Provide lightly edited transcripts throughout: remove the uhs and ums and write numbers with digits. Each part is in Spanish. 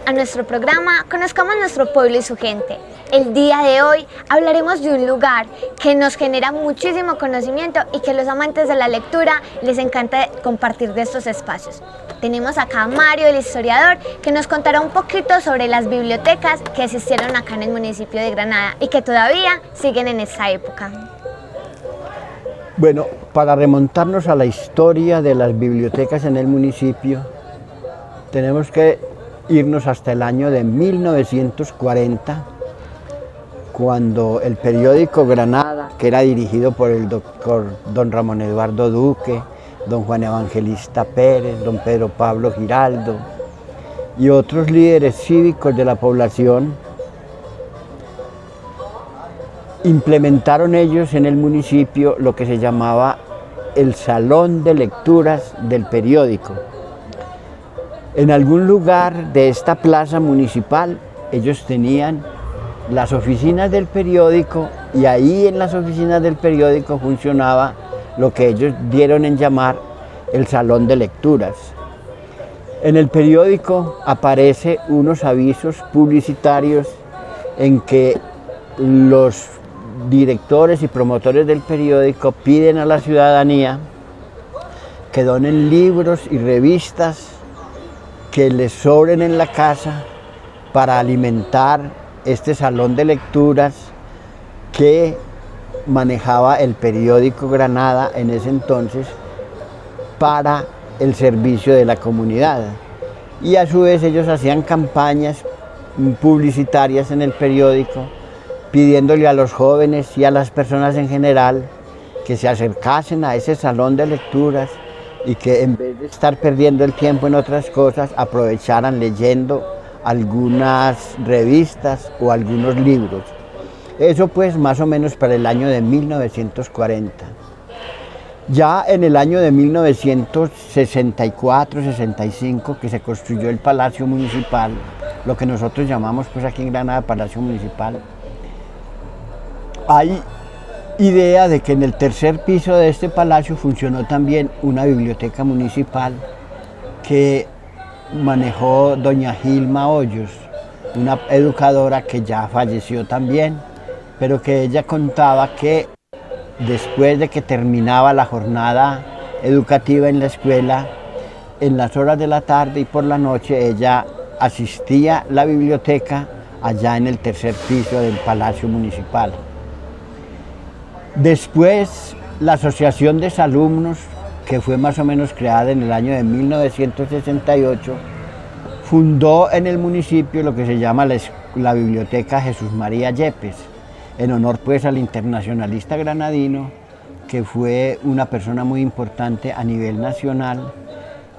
a nuestro programa Conozcamos nuestro pueblo y su gente. El día de hoy hablaremos de un lugar que nos genera muchísimo conocimiento y que a los amantes de la lectura les encanta compartir de estos espacios. Tenemos acá a Mario, el historiador, que nos contará un poquito sobre las bibliotecas que existieron acá en el municipio de Granada y que todavía siguen en esta época. Bueno, para remontarnos a la historia de las bibliotecas en el municipio, tenemos que irnos hasta el año de 1940, cuando el periódico Granada, que era dirigido por el doctor don Ramón Eduardo Duque, don Juan Evangelista Pérez, don Pedro Pablo Giraldo y otros líderes cívicos de la población, implementaron ellos en el municipio lo que se llamaba el Salón de Lecturas del Periódico. En algún lugar de esta plaza municipal ellos tenían las oficinas del periódico y ahí en las oficinas del periódico funcionaba lo que ellos dieron en llamar el Salón de Lecturas. En el periódico aparecen unos avisos publicitarios en que los directores y promotores del periódico piden a la ciudadanía que donen libros y revistas que les sobren en la casa para alimentar este salón de lecturas que manejaba el periódico Granada en ese entonces para el servicio de la comunidad. Y a su vez ellos hacían campañas publicitarias en el periódico pidiéndole a los jóvenes y a las personas en general que se acercasen a ese salón de lecturas y que en vez de estar perdiendo el tiempo en otras cosas, aprovecharan leyendo algunas revistas o algunos libros. Eso pues más o menos para el año de 1940. Ya en el año de 1964-65 que se construyó el Palacio Municipal, lo que nosotros llamamos pues aquí en Granada Palacio Municipal, hay idea de que en el tercer piso de este palacio funcionó también una biblioteca municipal que manejó doña Gilma Hoyos, una educadora que ya falleció también, pero que ella contaba que después de que terminaba la jornada educativa en la escuela, en las horas de la tarde y por la noche ella asistía a la biblioteca allá en el tercer piso del Palacio Municipal. Después, la Asociación de Exalumnos, que fue más o menos creada en el año de 1968, fundó en el municipio lo que se llama la Biblioteca Jesús María Yepes, en honor pues al internacionalista granadino, que fue una persona muy importante a nivel nacional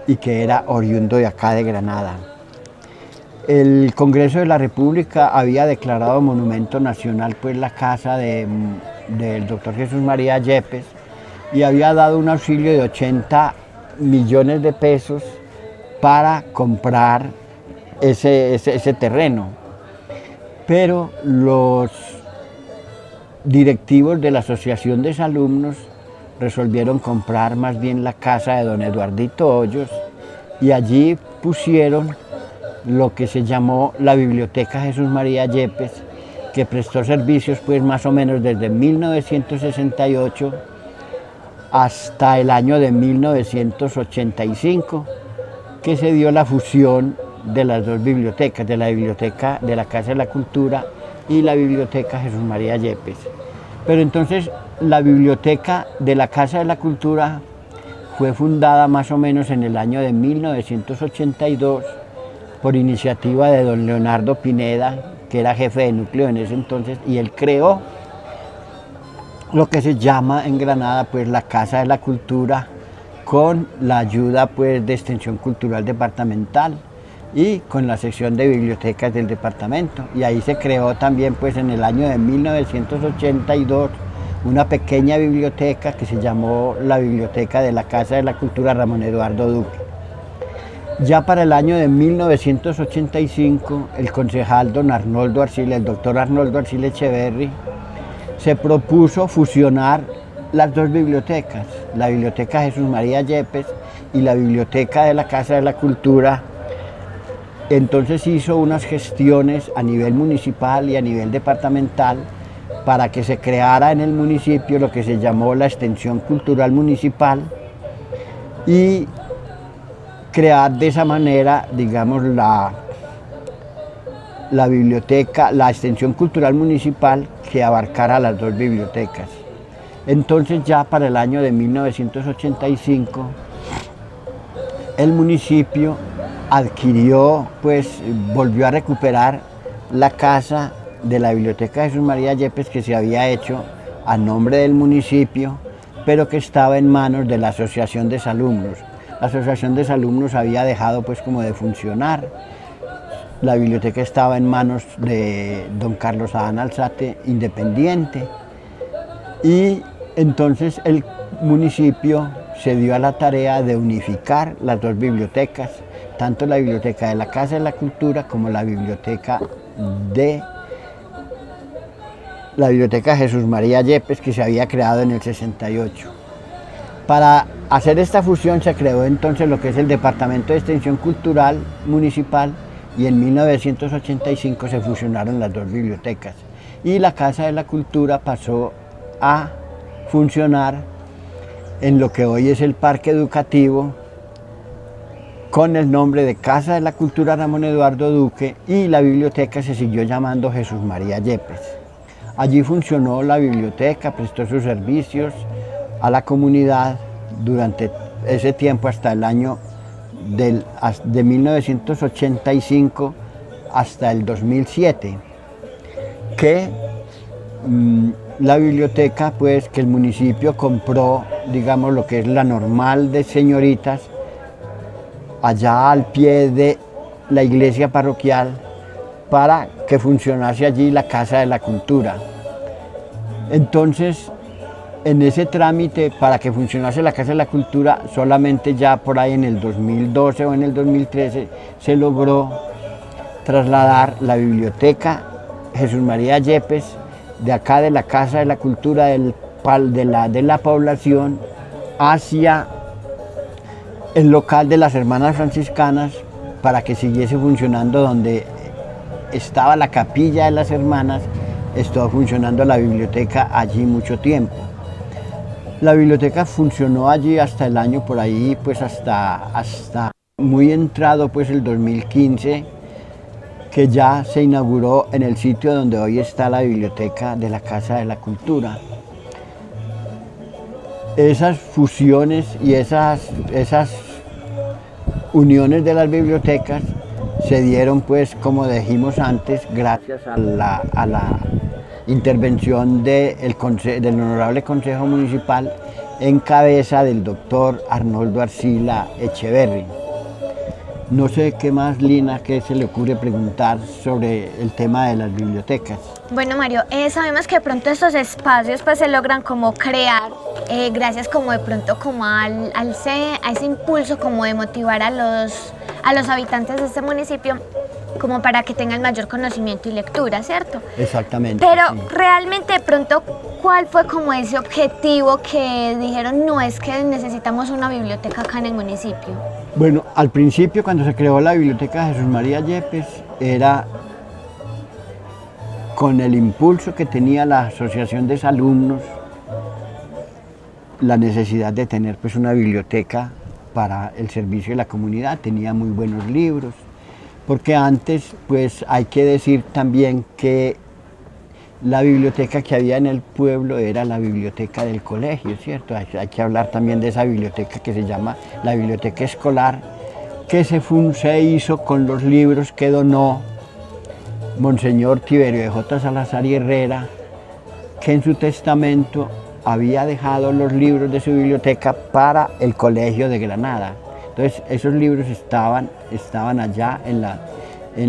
y que era oriundo de acá de Granada. El Congreso de la República había declarado monumento nacional pues la casa del doctor Jesús María Yepes y había dado un auxilio de 80 millones de pesos para comprar ese terreno. Pero los directivos de la Asociación de Exalumnos resolvieron comprar más bien la casa de don Eduardito Hoyos y allí pusieron lo que se llamó la Biblioteca Jesús María Yepes, que prestó servicios pues más o menos desde 1968 hasta el año de 1985, que se dio la fusión de las dos bibliotecas, de la biblioteca de la Casa de la Cultura y la Biblioteca Jesús María Yepes. Pero entonces la Biblioteca de la Casa de la Cultura fue fundada más o menos en el año de 1982 por iniciativa de don Leonardo Pineda, que era jefe de núcleo en ese entonces, y él creó lo que se llama en Granada pues la Casa de la Cultura, con la ayuda pues de Extensión Cultural Departamental y con la sección de bibliotecas del departamento. Y ahí se creó también pues en el año de 1982 una pequeña biblioteca que se llamó la Biblioteca de la Casa de la Cultura Ramón Eduardo Duque. Ya para el año de 1985, el concejal don Arnoldo Arcila, el doctor Arnoldo Arcila Echeverri, se propuso fusionar las dos bibliotecas, la Biblioteca Jesús María Yepes y la Biblioteca de la Casa de la Cultura, Entonces hizo unas gestiones a nivel municipal y a nivel departamental para que se creara en el municipio lo que se llamó la Extensión Cultural Municipal y crear de esa manera, digamos, la biblioteca, la Extensión Cultural Municipal que abarcara las dos bibliotecas. Entonces ya para el año de 1985 el municipio adquirió, pues volvió a recuperar la casa de la Biblioteca Jesús María Yepes que se había hecho a nombre del municipio, pero que estaba en manos de la Asociación de Exalumnos. La Asociación de Exalumnos había dejado pues como de funcionar. La biblioteca estaba en manos de don Carlos Adán Alzate, independiente, y entonces el municipio se dio a la tarea de unificar las dos bibliotecas, tanto la biblioteca de la Casa de la Cultura como la biblioteca Jesús María Yepes, que se había creado en el 68. Para hacer esta fusión se creó entonces lo que es el Departamento de Extensión Cultural Municipal, y en 1985 se fusionaron las dos bibliotecas y la Casa de la Cultura pasó a funcionar en lo que hoy es el Parque Educativo con el nombre de Casa de la Cultura Ramón Eduardo Duque, y la biblioteca se siguió llamando Jesús María Yepes. Allí funcionó la biblioteca, prestó sus servicios a la comunidad durante ese tiempo hasta el año de 1985 hasta el 2007, que la biblioteca, pues que el municipio compró, digamos, lo que es la normal de señoritas, allá al pie de la iglesia parroquial, para que funcionase allí la Casa de la Cultura. Entonces, en ese trámite para que funcionase la Casa de la Cultura, solamente ya por ahí en el 2012 o en el 2013 se logró trasladar la biblioteca Jesús María Yepes de acá de la Casa de la Cultura de la población hacia el local de las Hermanas Franciscanas, para que siguiese funcionando donde estaba la capilla de las hermanas. Estuvo funcionando la biblioteca allí mucho tiempo. La biblioteca funcionó allí hasta el año por ahí, pues hasta muy entrado pues el 2015, que ya se inauguró en el sitio donde hoy está la biblioteca de la Casa de la Cultura. Esas fusiones y esas uniones de las bibliotecas se dieron, pues como dijimos antes, gracias a la intervención del Honorable Consejo Municipal en cabeza del doctor Arnoldo Arcila Echeverri. No sé qué más, Lina, qué se le ocurre preguntar sobre el tema de las bibliotecas. Bueno, Mario, sabemos que de pronto estos espacios pues se logran como crear gracias como de pronto como a ese impulso como de motivar a los habitantes de este municipio como para que tengan mayor conocimiento y lectura, ¿cierto? Exactamente. Pero sí. realmente de pronto, ¿cuál fue como ese objetivo que dijeron, no, es que necesitamos una biblioteca acá en el municipio? Bueno, al principio cuando se creó la biblioteca Jesús María Yepes era con el impulso que tenía la Asociación de Exalumnos, la necesidad de tener pues una biblioteca para el servicio de la comunidad. Tenía muy buenos libros, porque antes pues hay que decir también que la biblioteca que había en el pueblo era la biblioteca del colegio, ¿cierto? Hay que hablar también de esa biblioteca que se llama la biblioteca escolar, que se hizo con los libros que donó Monseñor Tiberio de J. Salazar y Herrera, que en su testamento había dejado los libros de su biblioteca para el Colegio de Granada. Entonces esos libros estaban allá en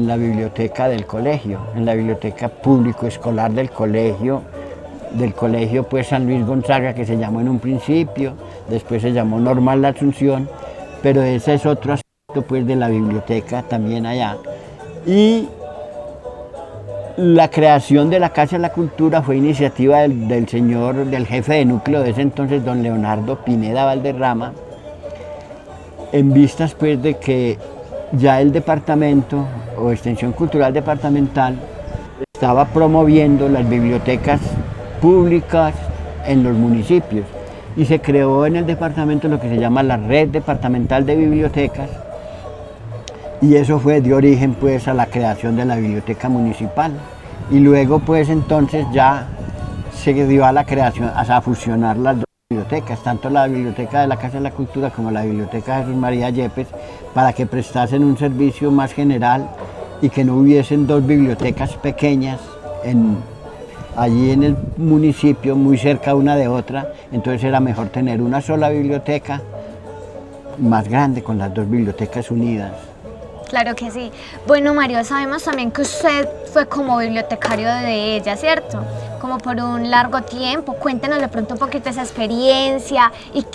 la biblioteca del colegio, en la biblioteca público escolar del colegio pues San Luis Gonzaga, que se llamó en un principio, después se llamó Normal La Asunción, pero ese es otro aspecto pues de la biblioteca también allá. Y la creación de la Casa de la Cultura fue iniciativa del jefe de núcleo de ese entonces, don Leonardo Pineda Valderrama, en vistas pues de que ya el departamento o Extensión Cultural Departamental estaba promoviendo las bibliotecas públicas en los municipios y se creó en el departamento lo que se llama la Red Departamental de Bibliotecas, y eso dio origen pues a la creación de la biblioteca municipal, y luego pues entonces ya se dio a la creación, a fusionar las dos bibliotecas, tanto la biblioteca de la Casa de la Cultura como la biblioteca Jesús María Yepes, para que prestasen un servicio más general y que no hubiesen dos bibliotecas pequeñas allí en el municipio, muy cerca una de otra. Entonces era mejor tener una sola biblioteca más grande con las dos bibliotecas unidas. Claro que sí. Bueno, Mario, sabemos también que usted fue como bibliotecario de ella, ¿cierto? Como por un largo tiempo. Cuéntenos de pronto un poquito esa experiencia y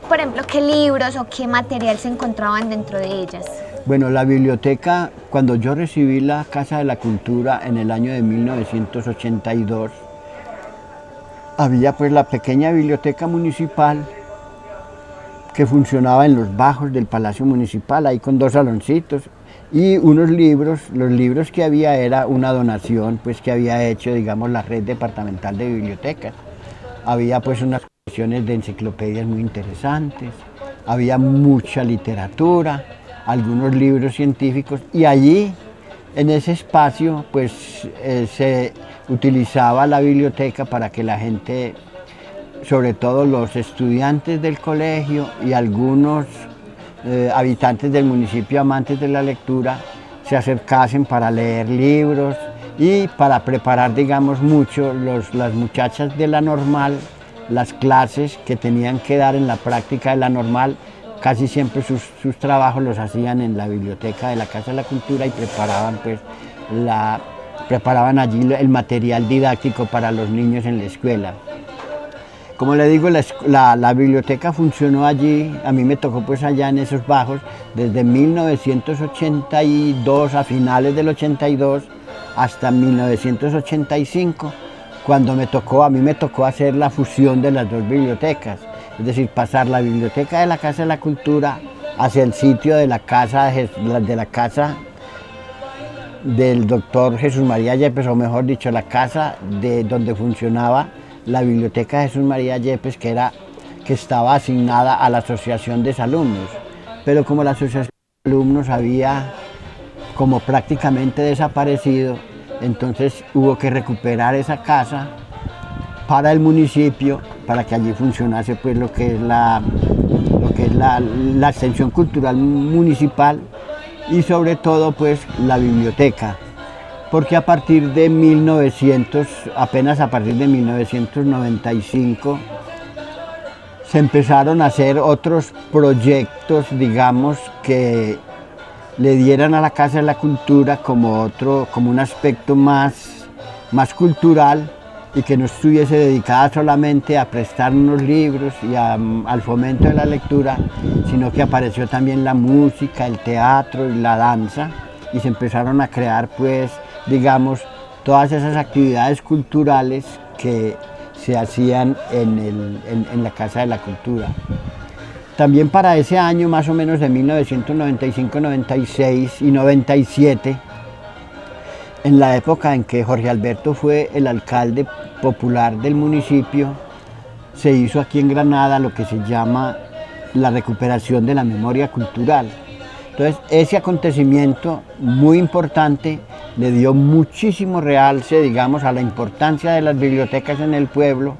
por ejemplo, qué libros o qué material se encontraban dentro de ellas. Bueno, la biblioteca, cuando yo recibí la Casa de la Cultura en el año de 1982, había pues la pequeña biblioteca municipal que funcionaba en los bajos del Palacio Municipal, ahí con dos saloncitos y unos libros. Los libros que había era una donación pues que había hecho, digamos, la Red Departamental de Bibliotecas. Había pues unas colecciones de enciclopedias muy interesantes, había mucha literatura, algunos libros científicos, y allí en ese espacio pues se utilizaba la biblioteca para que la gente, sobre todo los estudiantes del colegio y algunos habitantes del municipio amantes de la lectura, se acercasen para leer libros y para preparar, digamos, mucho las muchachas de la normal, las clases que tenían que dar en la práctica de la normal. Casi siempre sus trabajos los hacían en la biblioteca de la Casa de la Cultura y preparaban allí el material didáctico para los niños en la escuela. Como le digo, la biblioteca funcionó allí, a mí me tocó pues allá en esos bajos, desde 1982, a finales del 82, hasta 1985, cuando a mí me tocó hacer la fusión de las dos bibliotecas, es decir, pasar la biblioteca de la Casa de la Cultura hacia el sitio de la casa del doctor Jesús María Yepes, o mejor dicho, la casa de donde funcionaba la biblioteca Jesús María Yepes, que estaba asignada a la Asociación de Exalumnos. Pero como la Asociación de Alumnos había como prácticamente desaparecido, entonces hubo que recuperar esa casa para el municipio, para que allí funcionase pues lo que es la extensión cultural municipal y sobre todo pues la biblioteca. Porque apenas a partir de 1995 se empezaron a hacer otros proyectos, digamos, que le dieran a la Casa de la Cultura como un aspecto más cultural, y que no estuviese dedicada solamente a prestar unos libros y al fomento de la lectura, sino que apareció también la música, el teatro y la danza, y se empezaron a crear pues, digamos, todas esas actividades culturales que se hacían en la Casa de la Cultura. También para ese año, más o menos de 1995, 96 y 97, en la época en que Jorge Alberto fue el alcalde popular del municipio, se hizo aquí en Granada lo que se llama la recuperación de la memoria cultural. Entonces, ese acontecimiento muy importante le dio muchísimo realce, digamos, a la importancia de las bibliotecas en el pueblo,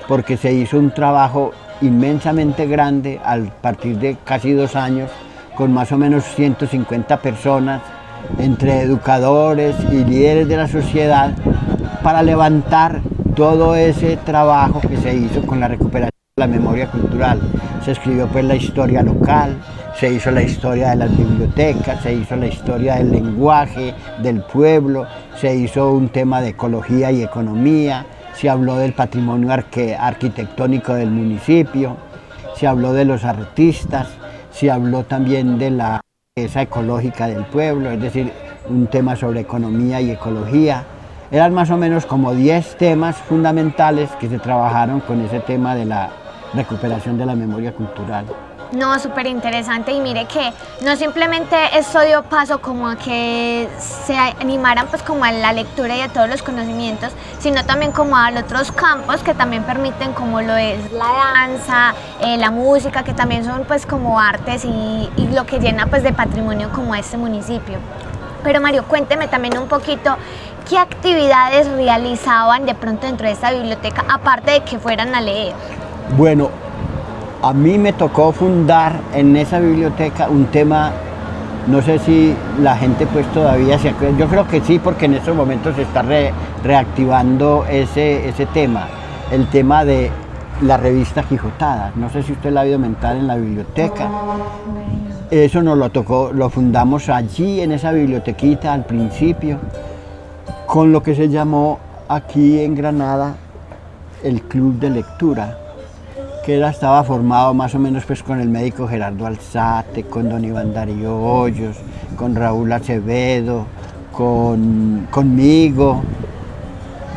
porque se hizo un trabajo inmensamente grande a partir de casi 2 años, con más o menos 150 personas, entre educadores y líderes de la sociedad, para levantar todo ese trabajo que se hizo con la recuperación de la memoria cultural. Se escribió pues la historia local, se hizo la historia de las bibliotecas, se hizo la historia del lenguaje del pueblo, se hizo un tema de ecología y economía, se habló del patrimonio arquitectónico del municipio, se habló de los artistas, se habló también de la riqueza ecológica del pueblo, es decir, un tema sobre economía y ecología. Eran más o menos como 10 temas fundamentales que se trabajaron con ese tema de la recuperación de la memoria cultural. No, súper interesante, y mire que no simplemente esto dio paso como a que se animaran pues como a la lectura y a todos los conocimientos, sino también como a otros campos que también permiten, como lo es la danza, la música, que también son pues como artes y lo que llena pues de patrimonio como a este municipio. Pero Mario, cuénteme también un poquito qué actividades realizaban de pronto dentro de esta biblioteca, aparte de que fueran a leer. Bueno, a mí me tocó fundar en esa biblioteca un tema, no sé si la gente pues todavía se acuerda, yo creo que sí, porque en estos momentos se está reactivando ese tema, el tema de la revista Quijotadas. No sé si usted la ha oído mentar en la biblioteca. Eso nos lo tocó, lo fundamos allí en esa bibliotequita al principio, con lo que se llamó aquí en Granada el Club de Lectura, que estaba formado más o menos pues con el médico Gerardo Alzate, con don Iván Darío Hoyos, con Raúl Acevedo, conmigo,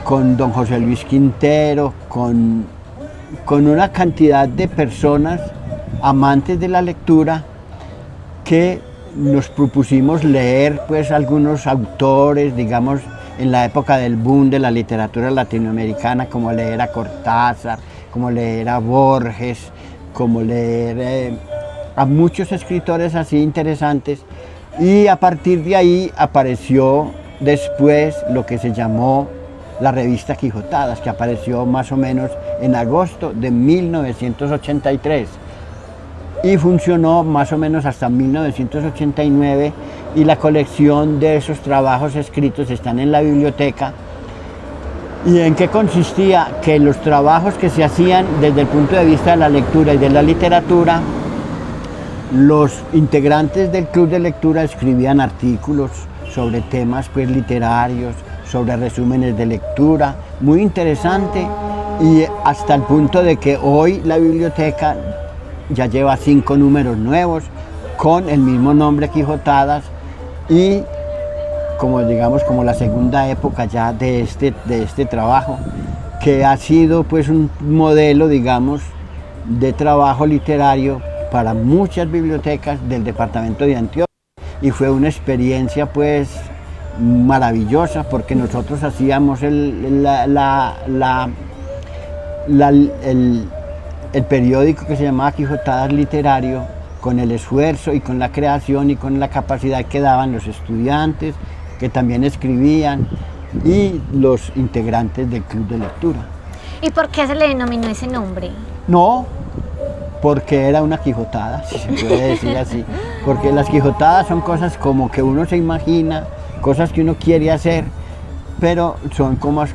con don José Luis Quintero, con una cantidad de personas amantes de la lectura, que nos propusimos leer pues algunos autores, digamos, en la época del boom de la literatura latinoamericana, como leer a Cortázar, como leer a Borges, como leer a muchos escritores así interesantes, y a partir de ahí apareció después lo que se llamó la revista Quijotadas, que apareció más o menos en agosto de 1983 y funcionó más o menos hasta 1989, y la colección de esos trabajos escritos están en la biblioteca. ¿Y en qué consistía? Que los trabajos que se hacían desde el punto de vista de la lectura y de la literatura, los integrantes del club de lectura escribían artículos sobre temas pues literarios, sobre resúmenes de lectura, muy interesante, y hasta el punto de que hoy la biblioteca ya lleva 5 números nuevos con el mismo nombre, Quijotadas, y como digamos como la segunda época ya de este trabajo, que ha sido pues un modelo, digamos, de trabajo literario para muchas bibliotecas del departamento de Antioquia, y fue una experiencia pues maravillosa, porque nosotros hacíamos el periódico que se llamaba Quijotadas Literario, con el esfuerzo y con la creación y con la capacidad que daban los estudiantes, que también escribían, y los integrantes del club de lectura. ¿Y por qué se le denominó ese nombre? No, porque era una quijotada, si se puede decir así, porque las quijotadas son cosas como que uno se imagina, cosas que uno quiere hacer, pero son como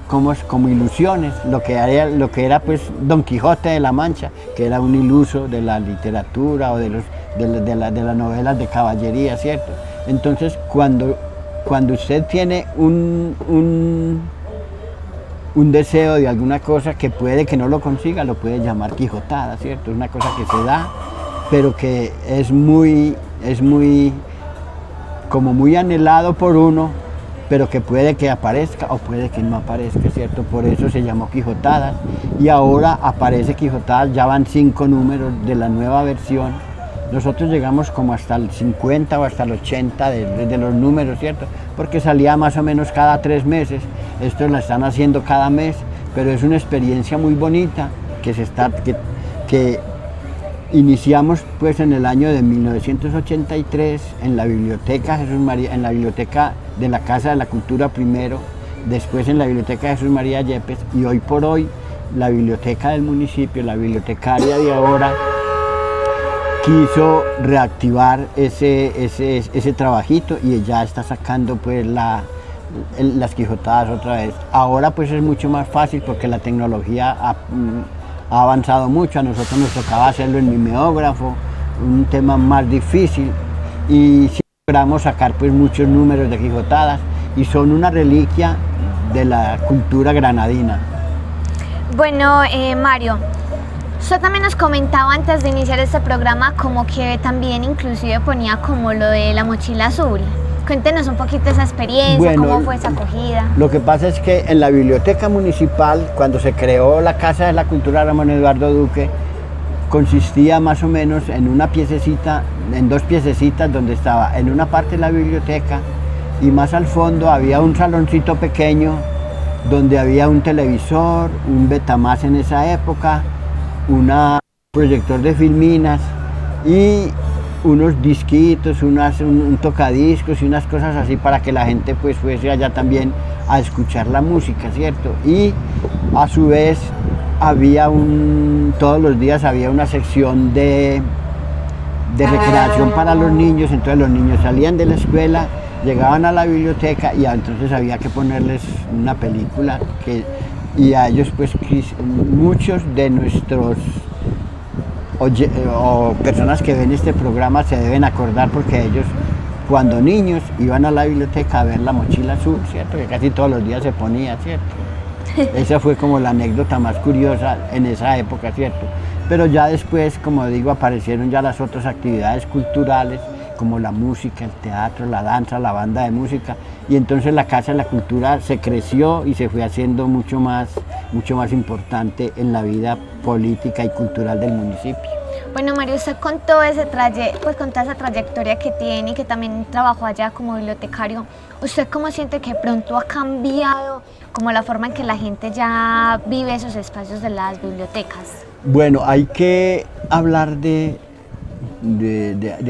ilusiones, lo que era pues Don Quijote de la Mancha, que era un iluso de la literatura o de las novelas de caballería, ¿cierto? Entonces cuando usted tiene un deseo de alguna cosa que puede que no lo consiga, lo puede llamar quijotada, ¿cierto? Es una cosa que se da, pero que es muy anhelado por uno, pero que puede que aparezca o puede que no aparezca, ¿cierto? Por eso se llamó Quijotadas, y ahora aparece Quijotadas, ya van 5 números de la nueva versión. Nosotros llegamos como hasta el 50 o hasta el 80 de los números, ¿cierto? Porque salía más o menos cada 3 meses, esto lo están haciendo cada mes, pero es una experiencia muy bonita que iniciamos pues en el año de 1983 en la biblioteca Jesús María, en la biblioteca de la Casa de la Cultura primero, después en la biblioteca Jesús María Yepes, y hoy por hoy la biblioteca del municipio, la bibliotecaria de ahora, quiso reactivar ese trabajito, y ya está sacando pues las Quijotadas otra vez. Ahora pues es mucho más fácil porque la tecnología ha avanzado mucho. A nosotros nos tocaba hacerlo en mimeógrafo, un tema más difícil, y sí logramos sacar pues muchos números de Quijotadas, y son una reliquia de la cultura granadina. Bueno, Mario, usted también nos comentaba antes de iniciar este programa como que también inclusive ponía como lo de la mochila azul. Cuéntenos un poquito esa experiencia, bueno, cómo fue esa acogida. Lo que pasa es que en la biblioteca municipal, cuando se creó la Casa de la Cultura Ramón Eduardo Duque, consistía más o menos en una piececita, en dos piececitas, donde estaba en una parte la biblioteca y más al fondo había un saloncito pequeño donde había un televisor, un Betamax en esa época, un proyector de filminas y unos disquitos, un tocadiscos y unas cosas así para que la gente pues fuese allá también a escuchar la música, ¿cierto? Y a su vez todos los días había una sección de recreación para los niños, entonces los niños salían de la escuela, llegaban a la biblioteca y entonces había que ponerles una película y a ellos pues muchos de nuestros o personas que ven este programa se deben acordar porque ellos cuando niños iban a la biblioteca a ver La Mochila Azul, ¿cierto? Que casi todos los días se ponía, ¿cierto? Esa fue como la anécdota más curiosa en esa época, ¿cierto? Pero ya después, como digo, aparecieron ya las otras actividades culturales, como la música, el teatro, la danza, la banda de música, y entonces la Casa de la Cultura se creció y se fue haciendo mucho más importante en la vida política y cultural del municipio. Bueno, Mario, usted con todo con toda esa trayectoria que tiene y que también trabajó allá como bibliotecario, ¿usted cómo siente que pronto ha cambiado como la forma en que la gente ya vive esos espacios de las bibliotecas? Bueno, hay que hablar de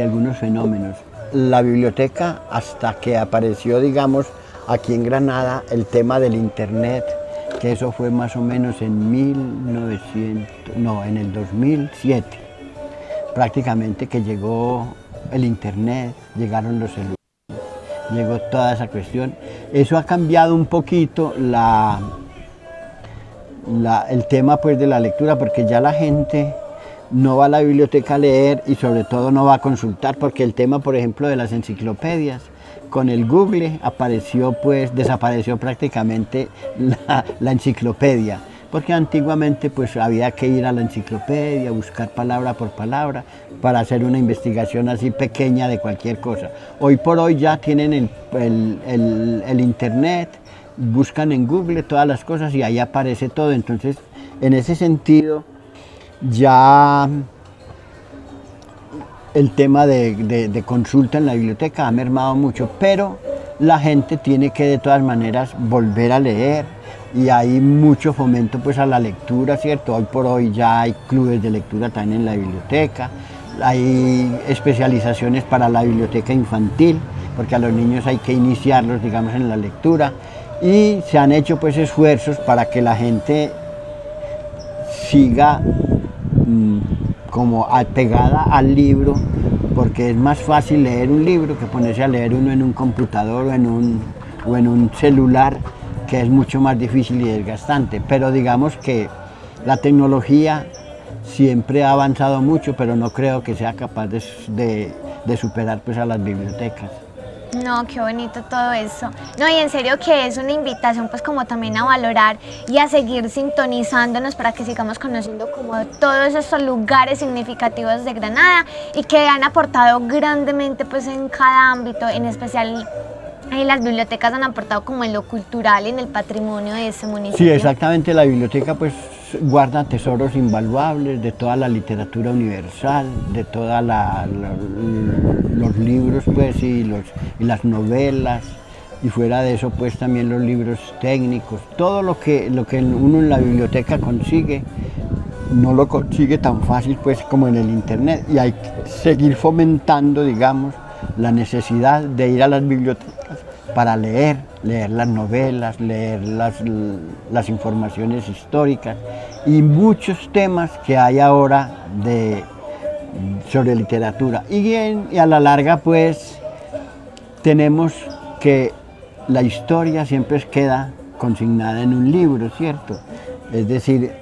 algunos fenómenos. La biblioteca, hasta que apareció, digamos, aquí en Granada, el tema del internet, que eso fue más o menos en el 2007, prácticamente que llegó el internet, llegaron los celulares, llegó toda esa cuestión. Eso ha cambiado un poquito el tema pues de la lectura, porque ya la gente no va a la biblioteca a leer y sobre todo no va a consultar, porque el tema, por ejemplo, de las enciclopedias, con el Google desapareció prácticamente la enciclopedia, porque antiguamente pues había que ir a la enciclopedia, buscar palabra por palabra para hacer una investigación así pequeña de cualquier cosa. Hoy por hoy ya tienen el internet, buscan en Google todas las cosas y ahí aparece todo, entonces en ese sentido ya el tema de consulta en la biblioteca ha mermado mucho, pero la gente tiene que de todas maneras volver a leer y hay mucho fomento pues a la lectura, ¿cierto? Hoy por hoy ya hay clubes de lectura también en la biblioteca, hay especializaciones para la biblioteca infantil, porque a los niños hay que iniciarlos, digamos, en la lectura, y se han hecho pues esfuerzos para que la gente siga como apegada al libro, porque es más fácil leer un libro que ponerse a leer uno en un computador o en un celular, que es mucho más difícil y desgastante. Pero digamos que la tecnología siempre ha avanzado mucho, pero no creo que sea capaz de superar pues a las bibliotecas. No, qué bonito todo eso. No, y en serio que es una invitación pues como también a valorar y a seguir sintonizándonos para que sigamos conociendo como todos esos lugares significativos de Granada y que han aportado grandemente pues en cada ámbito, en especial las bibliotecas han aportado como en lo cultural, en el patrimonio de ese municipio. Sí, exactamente, la biblioteca pues guarda tesoros invaluables de toda la literatura universal, de todos los libros pues y las novelas, y fuera de eso pues también los libros técnicos, todo lo que uno en la biblioteca consigue, no lo consigue tan fácil pues como en el internet, y hay que seguir fomentando, digamos, la necesidad de ir a las bibliotecas para leer las novelas, leer las informaciones históricas y muchos temas que hay ahora sobre literatura. Y a la larga pues tenemos que la historia siempre queda consignada en un libro, ¿cierto? Es decir,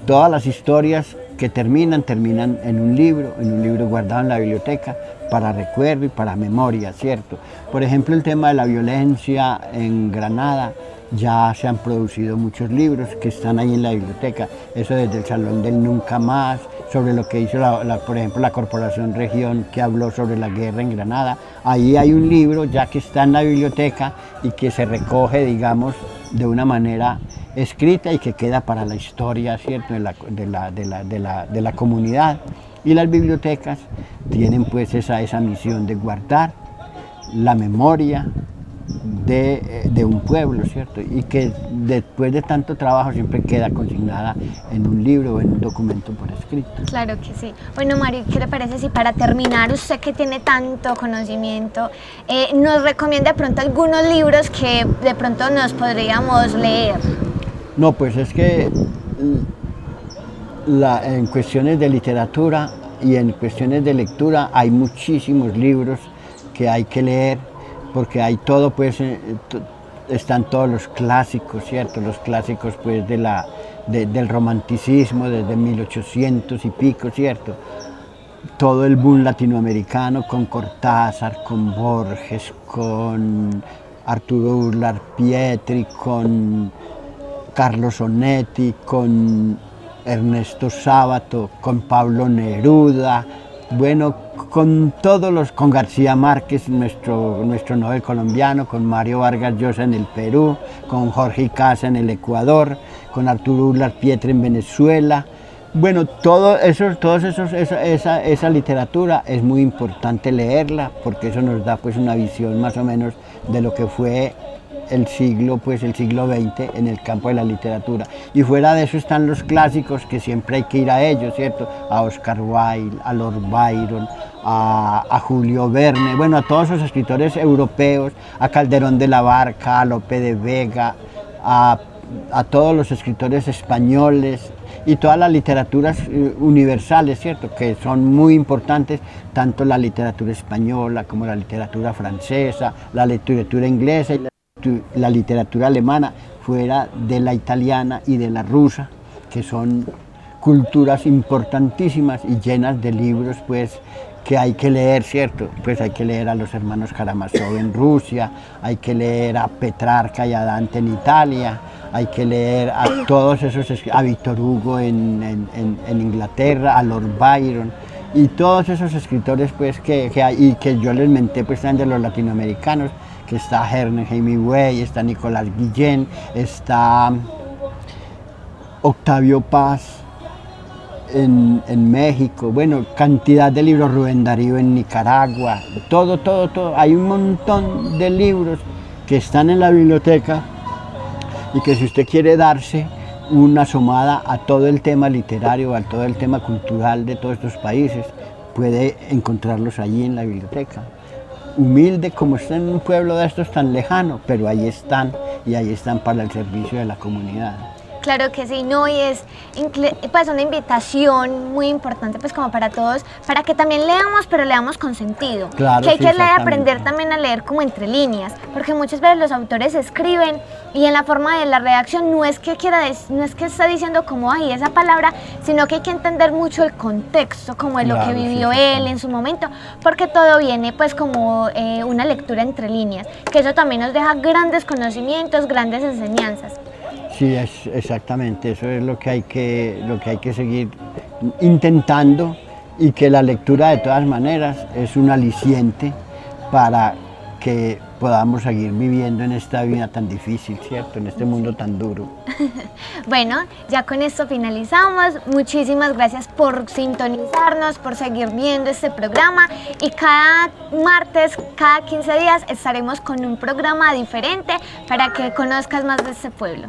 todas las historias que terminan en un libro guardado en la biblioteca para recuerdo y para memoria, ¿cierto? Por ejemplo, el tema de la violencia en Granada, ya se han producido muchos libros que están ahí en la biblioteca, eso desde el Salón del Nunca Más, sobre lo que hizo, por ejemplo, la Corporación Región, que habló sobre la guerra en Granada. Ahí hay un libro ya que está en la biblioteca y que se recoge, digamos, de una manera escrita y que queda para la historia, ¿cierto?, de la comunidad. Y las bibliotecas tienen pues esa misión de guardar la memoria de un pueblo, ¿cierto? Y que después de tanto trabajo siempre queda consignada en un libro o en un documento por escrito. Claro que sí. Bueno, Mario, ¿qué le parece si para terminar, usted que tiene tanto conocimiento, nos recomienda de pronto algunos libros que de pronto nos podríamos leer? No, pues es que en cuestiones de literatura y en cuestiones de lectura hay muchísimos libros que hay que leer, porque hay todo, pues están todos los clásicos, ¿cierto? Los clásicos pues del romanticismo desde 1800 y pico, ¿cierto? Todo el boom latinoamericano con Cortázar, con Borges, con Arturo Uslar Pietri, con Carlos Onetti, con Ernesto Sábato, con Pablo Neruda, bueno, con García Márquez, nuestro Nobel colombiano, con Mario Vargas Llosa en el Perú, con Jorge Icaza en el Ecuador, con Arturo Uslar Pietri en Venezuela. Bueno, esa literatura es muy importante leerla, porque eso nos da pues una visión más o menos de lo que fue el siglo XX en el campo de la literatura. Y fuera de eso están los clásicos, que siempre hay que ir a ellos, ¿cierto? A Oscar Wilde, a Lord Byron, a Julio Verne, bueno, a todos esos escritores europeos, a Calderón de la Barca, a Lope de Vega, a todos los escritores españoles y todas las literaturas universales, ¿cierto?, que son muy importantes, tanto la literatura española como la literatura francesa, la literatura inglesa y la literatura alemana, fuera de la italiana y de la rusa, que son culturas importantísimas y llenas de libros pues que hay que leer, ¿cierto? Pues hay que leer a los hermanos Karamazov en Rusia, hay que leer a Petrarca y a Dante en Italia, hay que leer a todos esos, a Víctor Hugo en Inglaterra, a Lord Byron, y todos esos escritores pues que hay, y que yo les menté pues están de los latinoamericanos, que está Ernest Hemingway, está Nicolás Guillén, está Octavio Paz en México, bueno, cantidad de libros, Rubén Darío en Nicaragua, todo, hay un montón de libros que están en la biblioteca y que si usted quiere darse una asomada a todo el tema literario, a todo el tema cultural de todos estos países, puede encontrarlos allí en la biblioteca. Humilde como está en un pueblo de estos tan lejano, pero ahí están, y ahí están para el servicio de la comunidad. Claro que sí, no, y es pues una invitación muy importante pues como para todos, para que también leamos, pero leamos con sentido. Claro, que hay sí, que leer, aprender también a leer como entre líneas, porque muchas veces los autores escriben y en la forma de la redacción no es que está diciendo como ay esa palabra, sino que hay que entender mucho el contexto, como de lo que vivió él en su momento, porque todo viene pues como una lectura entre líneas, que eso también nos deja grandes conocimientos, grandes enseñanzas. Sí, exactamente, eso es lo que hay que seguir intentando, y que la lectura de todas maneras es un aliciente para que podamos seguir viviendo en esta vida tan difícil, ¿cierto? En este mundo tan duro. Bueno, ya con esto finalizamos. Muchísimas gracias por sintonizarnos, por seguir viendo este programa, y cada martes, cada 15 días estaremos con un programa diferente para que conozcas más de este pueblo.